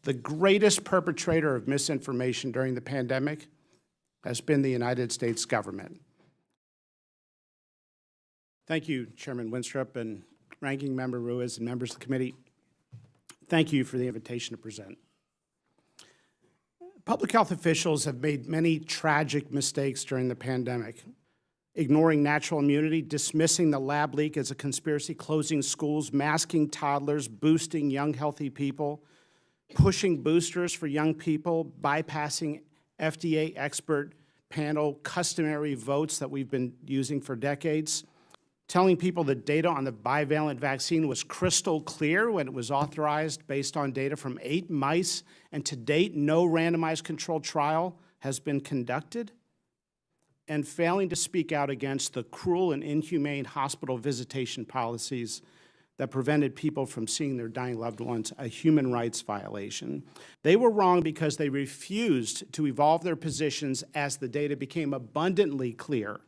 The greatest perpetrator of misinformation during the pandemic has been the United States government. Thank you, Chairman Winstrup and Ranking Member Ruiz and members of the committee. Thank you for the invitation to present. Public health officials have made many tragic mistakes during the pandemic, ignoring natural immunity, dismissing the lab leak as a conspiracy, closing schools, masking toddlers, boosting young, healthy people, pushing boosters for young people, bypassing FDA expert panel customary votes that we've been using for decades, telling people that data on the bivalent vaccine was crystal clear when it was authorized based on data from 8 mice, and to date, no randomized controlled trial has been conducted, and failing to speak out against the cruel and inhumane hospital visitation policies that prevented people from seeing their dying loved ones, a human rights violation. They were wrong because they refused to evolve their positions as the data became abundantly clear.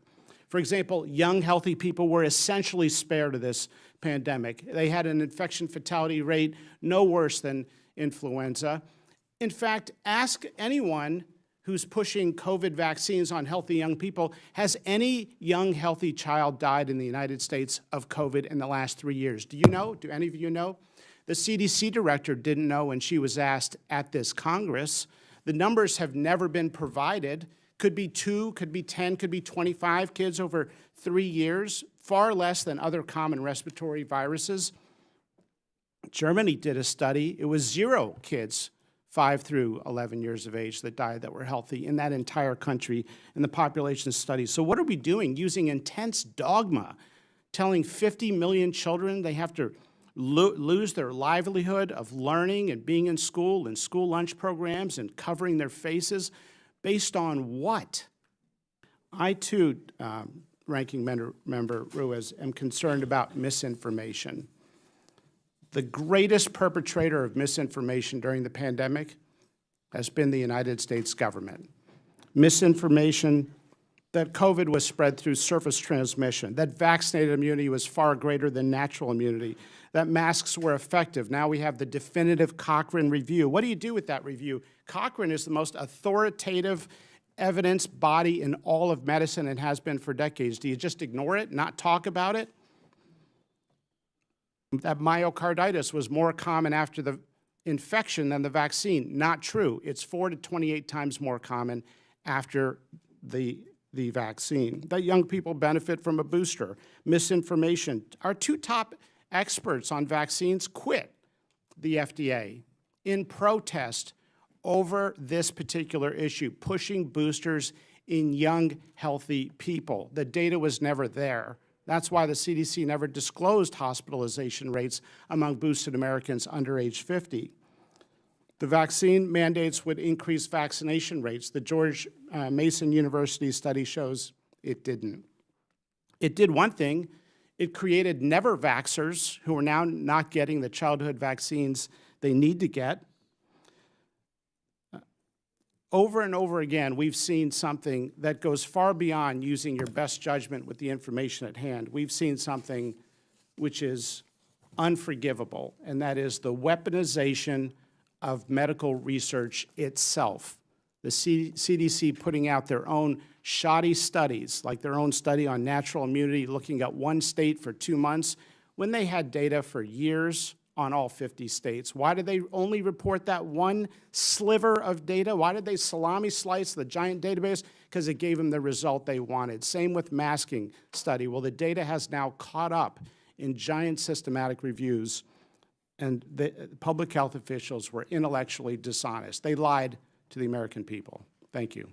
For example, young, healthy people were essentially spared of this pandemic. They had an infection fatality rate no worse than influenza. In fact, ask anyone who's pushing COVID vaccines on healthy young people, has any young, healthy child died in the United States of COVID in the last 3 years? Do you know? Do any of you know? The CDC director didn't know when she was asked at this Congress. The numbers have never been provided. Could be 2, could be 10, could be 25 kids over 3 years, far less than other common respiratory viruses. Germany did a study. It was 0 kids 5 through 11 years of age that died that were healthy in that entire country in the population study. So what are we doing? Using intense dogma, telling 50 million children they have to lose their livelihood of learning and being in school and school lunch programs and covering their faces. Based on what? I, too, Ranking Member Ruiz, am concerned about misinformation. The greatest perpetrator of misinformation during the pandemic has been the United States government. Misinformation that COVID was spread through surface transmission, that vaccinated immunity was far greater than natural immunity, that masks were effective. Now we have the definitive Cochrane review. What do you do with that review? Cochrane is the most authoritative evidence body in all of medicine and has been for decades. Do you just ignore it, not talk about it? That myocarditis was more common after the infection than the vaccine. Not true. It's 4 to 28 times more common after the vaccine. That young people benefit from a booster. Misinformation. Our 2 top experts on vaccines quit the FDA in protest over this particular issue, pushing boosters in young, healthy people. The data was never there. That's why the CDC never disclosed hospitalization rates among boosted Americans under age 50. The vaccine mandates would increase vaccination rates. The George Mason University study shows it didn't. It did one thing. It created never-vaxxers who are now not getting the childhood vaccines they need to get. Over and over again, we've seen something that goes far beyond using your best judgment with the information at hand. We've seen something which is unforgivable, and that is the weaponization of medical research itself. The CDC putting out their own shoddy studies, like their own study on natural immunity, looking at 1 state for 2 months, when they had data for years on all 50 states. Why did they only report that 1 sliver of data? Why did they salami slice the giant database? Because it gave them the result they wanted. Same with masking study. Well, the data has now caught up in giant systematic reviews, and the public health officials were intellectually dishonest. They lied to the American people. Thank you.